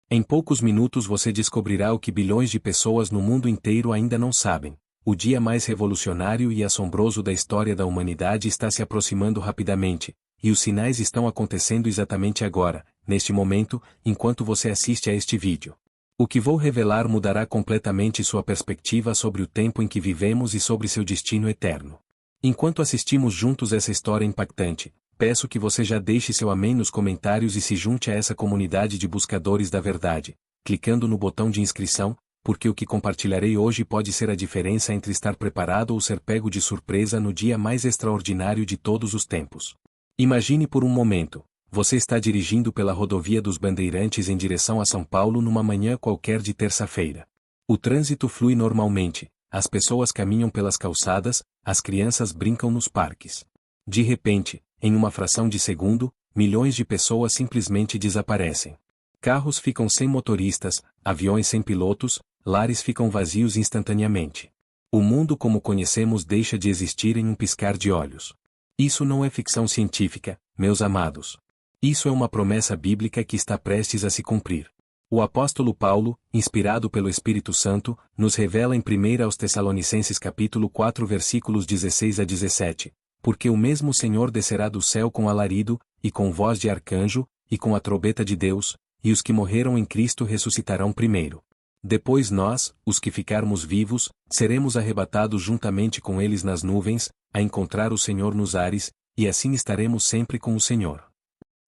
Em poucos minutos você descobrirá o que bilhões de pessoas no mundo inteiro ainda não sabem. O dia mais revolucionário e assombroso da história da humanidade está se aproximando rapidamente, e os sinais estão acontecendo exatamente agora, neste momento, enquanto você assiste a este vídeo. O que vou revelar mudará completamente sua perspectiva sobre o tempo em que vivemos e sobre seu destino eterno. Enquanto assistimos juntos essa história impactante, peço que você já deixe seu amém nos comentários e se junte a essa comunidade de buscadores da verdade, clicando no botão de inscrição, porque o que compartilharei hoje pode ser a diferença entre estar preparado ou ser pego de surpresa no dia mais extraordinário de todos os tempos. Imagine por um momento, você está dirigindo pela rodovia dos Bandeirantes em direção a São Paulo numa manhã qualquer de terça-feira. O trânsito flui normalmente, as pessoas caminham pelas calçadas, as crianças brincam nos parques. De repente, em uma fração de segundo, milhões de pessoas simplesmente desaparecem. Carros ficam sem motoristas, aviões sem pilotos, lares ficam vazios instantaneamente. O mundo como conhecemos deixa de existir em um piscar de olhos. Isso não é ficção científica, meus amados. Isso é uma promessa bíblica que está prestes a se cumprir. O apóstolo Paulo, inspirado pelo Espírito Santo, nos revela em 1 aos Tessalonicenses capítulo 4 versículos 16 a 17, porque o mesmo Senhor descerá do céu com alarido, e com voz de arcanjo, e com a trombeta de Deus, e os que morreram em Cristo ressuscitarão primeiro. Depois nós, os que ficarmos vivos, seremos arrebatados juntamente com eles nas nuvens, a encontrar o Senhor nos ares, e assim estaremos sempre com o Senhor.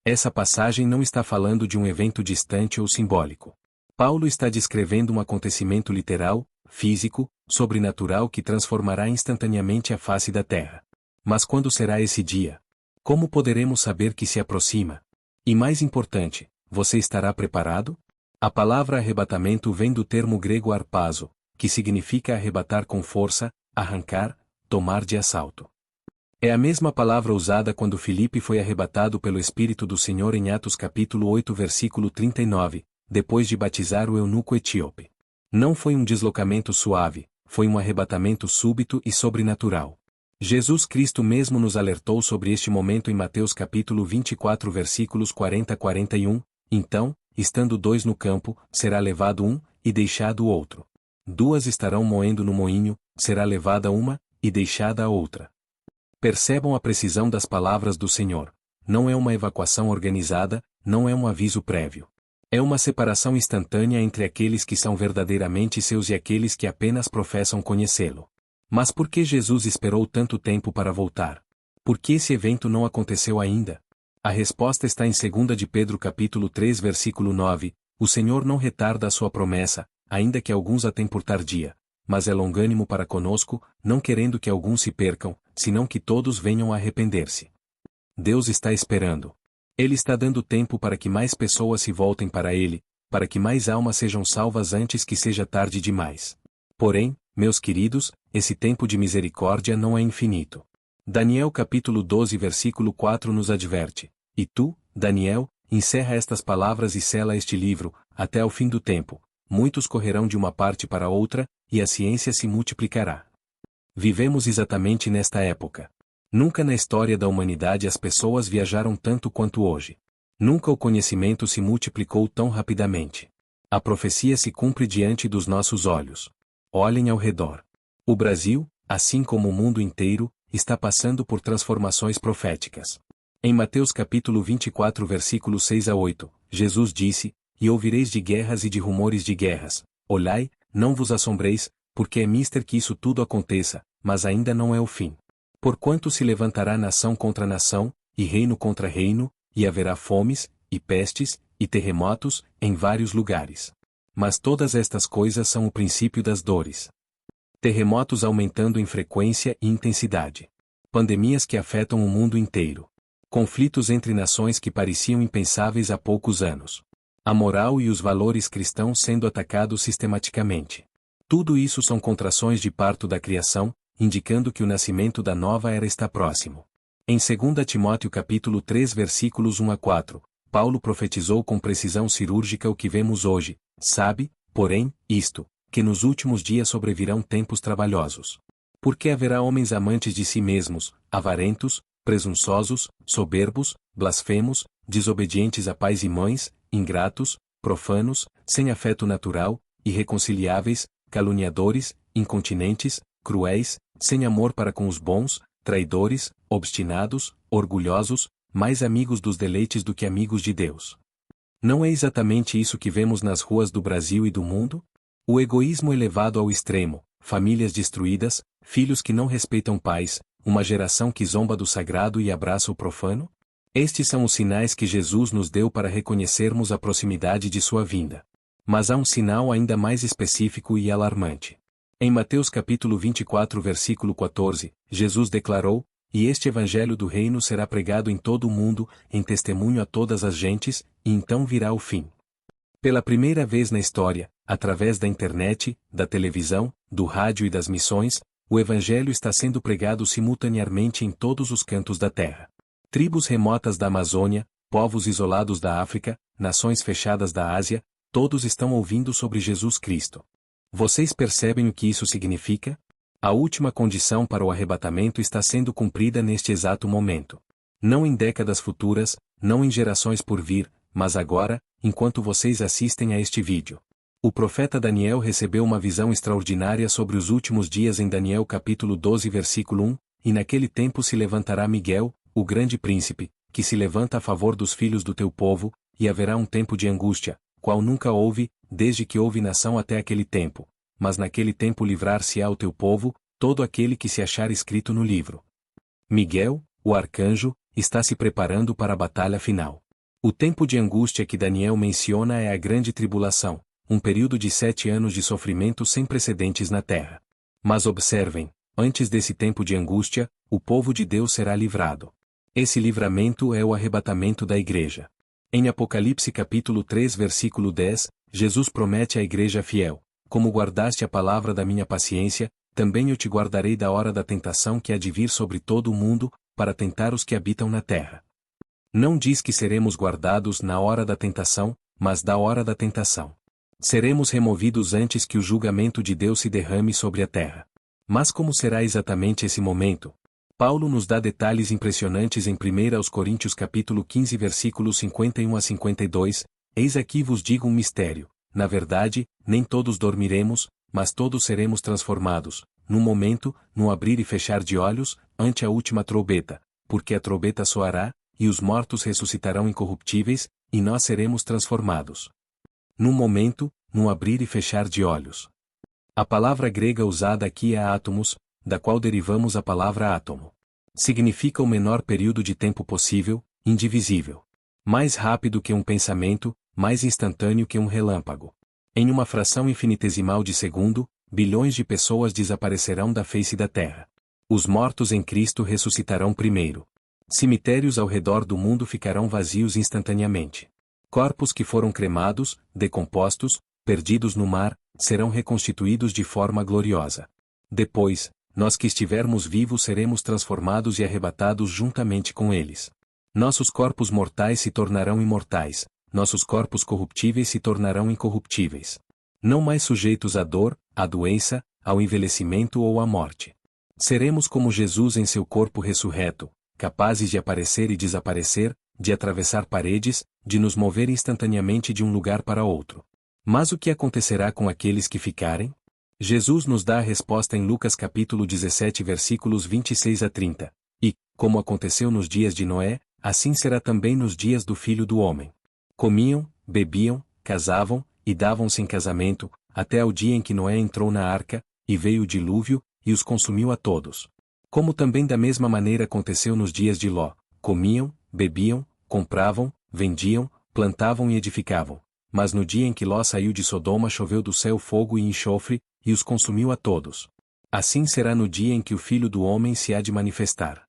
Essa passagem não está falando de um evento distante ou simbólico. Paulo está descrevendo um acontecimento literal, físico, sobrenatural que transformará instantaneamente a face da terra. Mas quando será esse dia? Como poderemos saber que se aproxima? E mais importante, você estará preparado? A palavra arrebatamento vem do termo grego harpazo, que significa arrebatar com força, arrancar, tomar de assalto. É a mesma palavra usada quando Filipe foi arrebatado pelo Espírito do Senhor em Atos capítulo 8 versículo 39, depois de batizar o eunuco etíope. Não foi um deslocamento suave, foi um arrebatamento súbito e sobrenatural. Jesus Cristo mesmo nos alertou sobre este momento em Mateus capítulo 24 versículos 40 a 41, então, estando dois no campo, será levado um, e deixado o outro. Duas estarão moendo no moinho, será levada uma, e deixada a outra. Percebam a precisão das palavras do Senhor. Não é uma evacuação organizada, não é um aviso prévio. É uma separação instantânea entre aqueles que são verdadeiramente seus e aqueles que apenas professam conhecê-lo. Mas por que Jesus esperou tanto tempo para voltar? Por que esse evento não aconteceu ainda? A resposta está em 2 de Pedro capítulo 3 versículo 9, o Senhor não retarda a sua promessa, ainda que alguns a tenham por tardia, mas é longânimo para conosco, não querendo que alguns se percam, senão que todos venham a arrepender-se. Deus está esperando. Ele está dando tempo para que mais pessoas se voltem para Ele, para que mais almas sejam salvas antes que seja tarde demais. Porém, meus queridos, esse tempo de misericórdia não é infinito. Daniel capítulo 12 versículo 4 nos adverte, e tu, Daniel, encerra estas palavras e sela este livro, até ao fim do tempo. Muitos correrão de uma parte para outra, e a ciência se multiplicará. Vivemos exatamente nesta época. Nunca na história da humanidade as pessoas viajaram tanto quanto hoje. Nunca o conhecimento se multiplicou tão rapidamente. A profecia se cumpre diante dos nossos olhos. Olhem ao redor. O Brasil, assim como o mundo inteiro, está passando por transformações proféticas. Em Mateus capítulo 24 versículos 6 a 8, Jesus disse, e ouvireis de guerras e de rumores de guerras. Olhai, não vos assombreis, porque é mister que isso tudo aconteça, mas ainda não é o fim. Porquanto se levantará nação contra nação, e reino contra reino, e haverá fomes, e pestes, e terremotos, em vários lugares. Mas todas estas coisas são o princípio das dores. Terremotos aumentando em frequência e intensidade. Pandemias que afetam o mundo inteiro. Conflitos entre nações que pareciam impensáveis há poucos anos. A moral e os valores cristãos sendo atacados sistematicamente. Tudo isso são contrações de parto da criação, indicando que o nascimento da nova era está próximo. Em 2 Timóteo capítulo 3 versículos 1 a 4, Paulo profetizou com precisão cirúrgica o que vemos hoje, sabe, porém, isto, que nos últimos dias sobrevirão tempos trabalhosos. Porque haverá homens amantes de si mesmos, avarentos, presunçosos, soberbos, blasfemos, desobedientes a pais e mães, ingratos, profanos, sem afeto natural, irreconciliáveis, caluniadores, incontinentes, cruéis, sem amor para com os bons, traidores, obstinados, orgulhosos, mais amigos dos deleites do que amigos de Deus. Não é exatamente isso que vemos nas ruas do Brasil e do mundo? O egoísmo elevado ao extremo, famílias destruídas, filhos que não respeitam pais, uma geração que zomba do sagrado e abraça o profano? Estes são os sinais que Jesus nos deu para reconhecermos a proximidade de sua vinda. Mas há um sinal ainda mais específico e alarmante. Em Mateus capítulo 24 versículo 14, Jesus declarou: "E este evangelho do reino será pregado em todo o mundo, em testemunho a todas as gentes, e então virá o fim." Pela primeira vez na história, através da internet, da televisão, do rádio e das missões, o evangelho está sendo pregado simultaneamente em todos os cantos da terra. Tribos remotas da Amazônia, povos isolados da África, nações fechadas da Ásia, todos estão ouvindo sobre Jesus Cristo. Vocês percebem o que isso significa? A última condição para o arrebatamento está sendo cumprida neste exato momento. Não em décadas futuras, não em gerações por vir, mas agora, enquanto vocês assistem a este vídeo. O profeta Daniel recebeu uma visão extraordinária sobre os últimos dias em Daniel capítulo 12 versículo 1, e naquele tempo se levantará Miguel, o grande príncipe, que se levanta a favor dos filhos do teu povo, e haverá um tempo de angústia, qual nunca houve, desde que houve nação até aquele tempo. Mas naquele tempo livrar-se-á o teu povo, todo aquele que se achar escrito no livro. Miguel, o arcanjo, está se preparando para a batalha final. O tempo de angústia que Daniel menciona é a grande tribulação, um período de 7 anos de sofrimento sem precedentes na terra. Mas observem, antes desse tempo de angústia, o povo de Deus será livrado. Esse livramento é o arrebatamento da igreja. Em Apocalipse capítulo 3 versículo 10, Jesus promete à igreja fiel: "Como guardaste a palavra da minha paciência, também eu te guardarei da hora da tentação que há de vir sobre todo o mundo, para tentar os que habitam na terra." Não diz que seremos guardados na hora da tentação, mas da hora da tentação. Seremos removidos antes que o julgamento de Deus se derrame sobre a terra. Mas como será exatamente esse momento? Paulo nos dá detalhes impressionantes em 1 aos Coríntios capítulo 15 versículos 51 a 52, "Eis aqui vos digo um mistério, na verdade, nem todos dormiremos, mas todos seremos transformados, num momento, no abrir e fechar de olhos, ante a última trombeta, porque a trombeta soará, e os mortos ressuscitarão incorruptíveis, e nós seremos transformados." Num momento, num abrir e fechar de olhos. A palavra grega usada aqui é átomos, da qual derivamos a palavra átomo. Significa o menor período de tempo possível, indivisível. Mais rápido que um pensamento, mais instantâneo que um relâmpago. Em uma fração infinitesimal de segundo, bilhões de pessoas desaparecerão da face da terra. Os mortos em Cristo ressuscitarão primeiro. Cemitérios ao redor do mundo ficarão vazios instantaneamente. Corpos que foram cremados, decompostos, perdidos no mar, serão reconstituídos de forma gloriosa. Depois, nós que estivermos vivos seremos transformados e arrebatados juntamente com eles. Nossos corpos mortais se tornarão imortais, nossos corpos corruptíveis se tornarão incorruptíveis. Não mais sujeitos à dor, à doença, ao envelhecimento ou à morte. Seremos como Jesus em seu corpo ressurreto, capazes de aparecer e desaparecer, de atravessar paredes, de nos mover instantaneamente de um lugar para outro. Mas o que acontecerá com aqueles que ficarem? Jesus nos dá a resposta em Lucas capítulo 17 versículos 26 a 30. "E, como aconteceu nos dias de Noé, assim será também nos dias do Filho do Homem. Comiam, bebiam, casavam, e davam-se em casamento, até ao dia em que Noé entrou na arca, e veio o dilúvio, e os consumiu a todos. Como também da mesma maneira aconteceu nos dias de Ló. Comiam, bebiam, compravam, vendiam, plantavam e edificavam. Mas no dia em que Ló saiu de Sodoma choveu do céu fogo e enxofre, e os consumiu a todos. Assim será no dia em que o Filho do Homem se há de manifestar."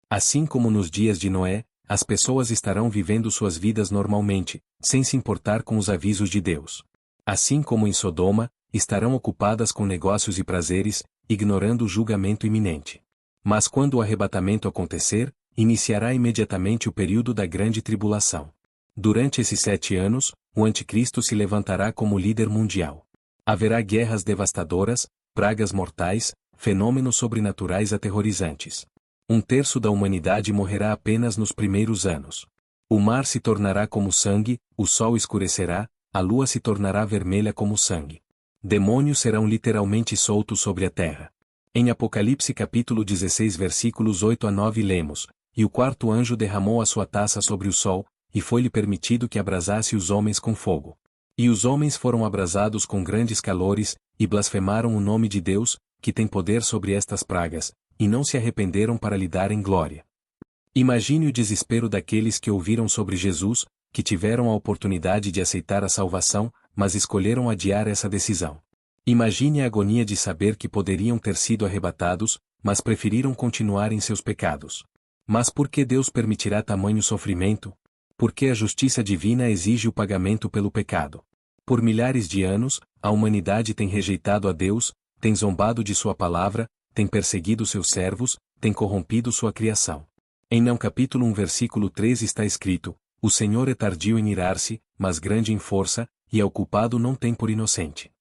Assim como nos dias de Noé, as pessoas estarão vivendo suas vidas normalmente, sem se importar com os avisos de Deus. Assim como em Sodoma, estarão ocupadas com negócios e prazeres, ignorando o julgamento iminente. Mas quando o arrebatamento acontecer, iniciará imediatamente o período da grande tribulação. Durante esses 7 anos, o anticristo se levantará como líder mundial. Haverá guerras devastadoras, pragas mortais, fenômenos sobrenaturais aterrorizantes. 1/3 da humanidade morrerá apenas nos primeiros anos. O mar se tornará como sangue, o sol escurecerá, a lua se tornará vermelha como sangue. Demônios serão literalmente soltos sobre a terra. Em Apocalipse capítulo 16 versículos 8 a 9 lemos, e o quarto anjo derramou a sua taça sobre o sol, e foi-lhe permitido que abrasasse os homens com fogo. E os homens foram abrasados com grandes calores, e blasfemaram o nome de Deus, que tem poder sobre estas pragas, e não se arrependeram para lhe darem glória. Imagine o desespero daqueles que ouviram sobre Jesus, que tiveram a oportunidade de aceitar a salvação, mas escolheram adiar essa decisão. Imagine a agonia de saber que poderiam ter sido arrebatados, mas preferiram continuar em seus pecados. Mas por que Deus permitirá tamanho sofrimento? Porque a justiça divina exige o pagamento pelo pecado. Por milhares de anos, a humanidade tem rejeitado a Deus, tem zombado de sua palavra, tem perseguido seus servos, tem corrompido sua criação. Em Não capítulo 1 versículo 3 está escrito, o Senhor é tardio em irar-se, mas grande em força, e ao culpado não tem por inocente.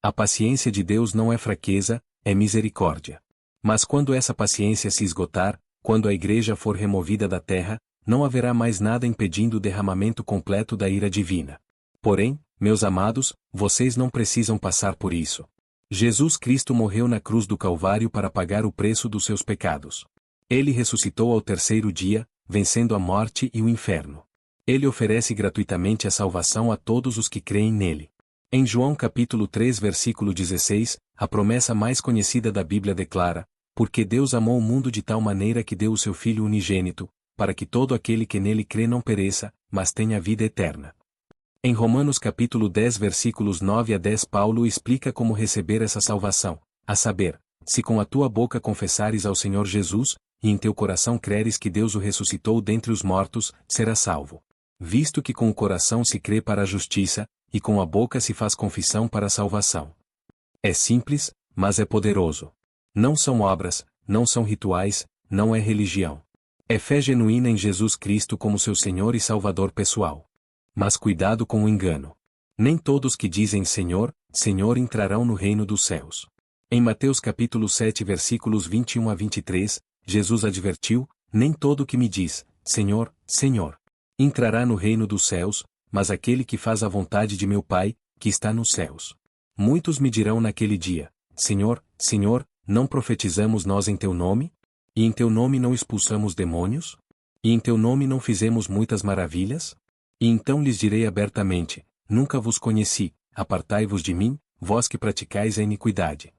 A paciência de Deus não é fraqueza, é misericórdia. Mas quando essa paciência se esgotar, quando a igreja for removida da terra, não haverá mais nada impedindo o derramamento completo da ira divina. Porém, meus amados, vocês não precisam passar por isso. Jesus Cristo morreu na cruz do Calvário para pagar o preço dos seus pecados. Ele ressuscitou ao terceiro dia, vencendo a morte e o inferno. Ele oferece gratuitamente a salvação a todos os que creem nele. Em João capítulo 3 versículo 16, a promessa mais conhecida da Bíblia declara, porque Deus amou o mundo de tal maneira que deu o seu Filho unigênito, para que todo aquele que nele crê não pereça, mas tenha vida eterna. Em Romanos capítulo 10 versículos 9 a 10 Paulo explica como receber essa salvação, a saber, se com a tua boca confessares ao Senhor Jesus, e em teu coração creres que Deus o ressuscitou dentre os mortos, serás salvo. Visto que com o coração se crê para a justiça, e com a boca se faz confissão para a salvação. É simples, mas é poderoso. Não são obras, não são rituais, não é religião. É fé genuína em Jesus Cristo como seu Senhor e Salvador pessoal. Mas cuidado com o engano. Nem todos que dizem Senhor, Senhor entrarão no reino dos céus. Em Mateus capítulo 7 versículos 21 a 23, Jesus advertiu, nem todo que me diz, Senhor, Senhor, entrará no reino dos céus, mas aquele que faz a vontade de meu Pai, que está nos céus. Muitos me dirão naquele dia, Senhor, Senhor, não profetizamos nós em teu nome? E em teu nome não expulsamos demônios? E em teu nome não fizemos muitas maravilhas? E então lhes direi abertamente, nunca vos conheci, apartai-vos de mim, vós que praticais a iniquidade.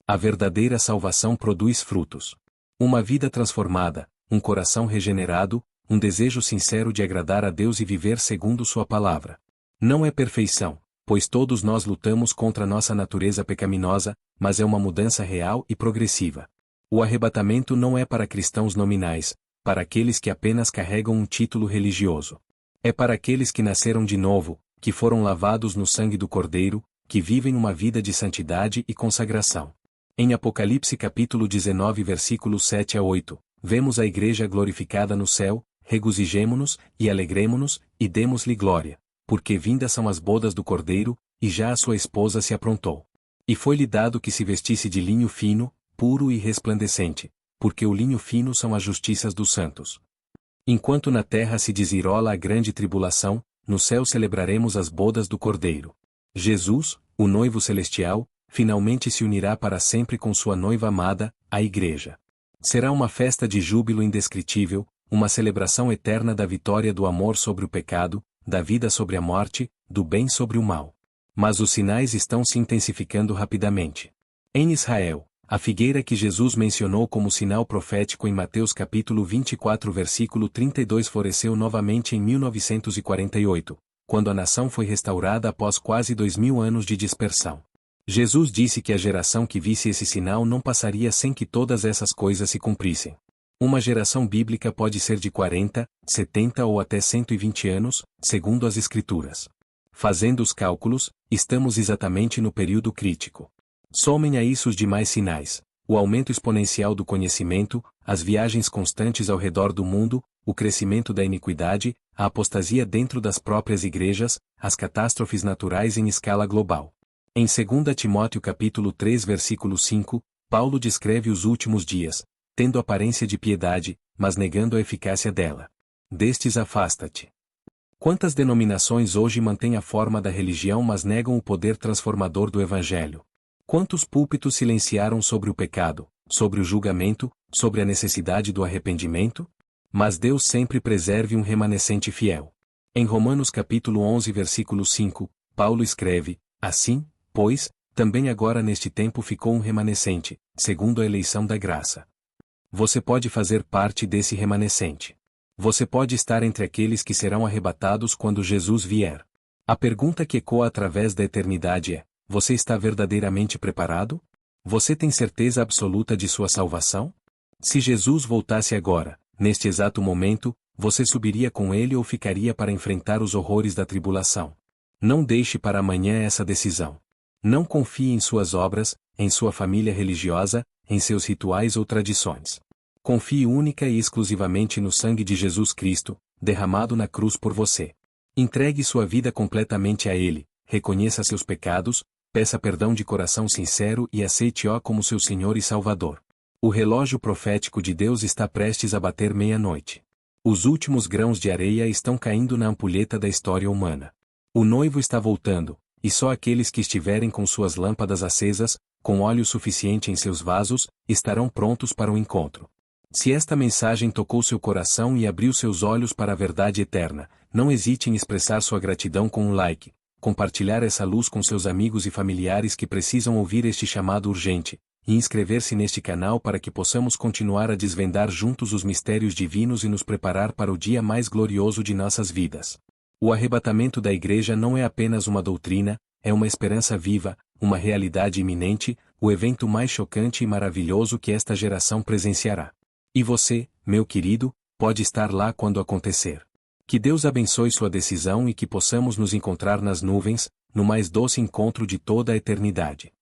A verdadeira salvação produz frutos. Uma vida transformada, um coração regenerado, um desejo sincero de agradar a Deus e viver segundo sua palavra. Não é perfeição, pois todos nós lutamos contra nossa natureza pecaminosa, mas é uma mudança real e progressiva. O arrebatamento não é para cristãos nominais, para aqueles que apenas carregam um título religioso. É para aqueles que nasceram de novo, que foram lavados no sangue do Cordeiro, que vivem uma vida de santidade e consagração. Em Apocalipse capítulo 19 versículos 7 a 8, vemos a igreja glorificada no céu, regozijemo-nos, e alegremo-nos, e demos-lhe glória, porque vindas são as bodas do Cordeiro, e já a sua esposa se aprontou. E foi-lhe dado que se vestisse de linho fino, puro e resplandecente, porque o linho fino são as justiças dos santos. Enquanto na terra se desirola a grande tribulação, no céu celebraremos as bodas do Cordeiro. Jesus, o noivo celestial, finalmente se unirá para sempre com sua noiva amada, a Igreja. Será uma festa de júbilo indescritível, uma celebração eterna da vitória do amor sobre o pecado, da vida sobre a morte, do bem sobre o mal. Mas os sinais estão se intensificando rapidamente. Em Israel, a figueira que Jesus mencionou como sinal profético em Mateus capítulo 24 versículo 32 floresceu novamente em 1948, quando a nação foi restaurada após quase 2000 anos de dispersão. Jesus disse que a geração que visse esse sinal não passaria sem que todas essas coisas se cumprissem. Uma geração bíblica pode ser de 40, 70 ou até 120 anos, segundo as Escrituras. Fazendo os cálculos, estamos exatamente no período crítico. Somem a isso os demais sinais, o aumento exponencial do conhecimento, as viagens constantes ao redor do mundo, o crescimento da iniquidade, a apostasia dentro das próprias igrejas, as catástrofes naturais em escala global. Em 2 Timóteo capítulo 3 versículo 5, Paulo descreve os últimos dias, tendo aparência de piedade, mas negando a eficácia dela. Destes afasta-te. Quantas denominações hoje mantêm a forma da religião mas negam o poder transformador do Evangelho? Quantos púlpitos silenciaram sobre o pecado, sobre o julgamento, sobre a necessidade do arrependimento? Mas Deus sempre preserve um remanescente fiel. Em Romanos capítulo 11 versículo 5, Paulo escreve: Assim, pois, também agora neste tempo ficou um remanescente, segundo a eleição da graça. Você pode fazer parte desse remanescente. Você pode estar entre aqueles que serão arrebatados quando Jesus vier. A pergunta que ecoa através da eternidade é: você está verdadeiramente preparado? Você tem certeza absoluta de sua salvação? Se Jesus voltasse agora, neste exato momento, você subiria com ele ou ficaria para enfrentar os horrores da tribulação? Não deixe para amanhã essa decisão. Não confie em suas obras, em sua família religiosa, em seus rituais ou tradições. Confie única e exclusivamente no sangue de Jesus Cristo, derramado na cruz por você. Entregue sua vida completamente a Ele, reconheça seus pecados, peça perdão de coração sincero e aceite-o como seu Senhor e Salvador. O relógio profético de Deus está prestes a bater meia-noite. Os últimos grãos de areia estão caindo na ampulheta da história humana. O noivo está voltando, e só aqueles que estiverem com suas lâmpadas acesas, com óleo suficiente em seus vasos, estarão prontos para o encontro. Se esta mensagem tocou seu coração e abriu seus olhos para a verdade eterna, não hesite em expressar sua gratidão com um like, compartilhar essa luz com seus amigos e familiares que precisam ouvir este chamado urgente, e inscrever-se neste canal para que possamos continuar a desvendar juntos os mistérios divinos e nos preparar para o dia mais glorioso de nossas vidas. O arrebatamento da igreja não é apenas uma doutrina, é uma esperança viva, uma realidade iminente, o evento mais chocante e maravilhoso que esta geração presenciará. E você, meu querido, pode estar lá quando acontecer. Que Deus abençoe sua decisão e que possamos nos encontrar nas nuvens, no mais doce encontro de toda a eternidade.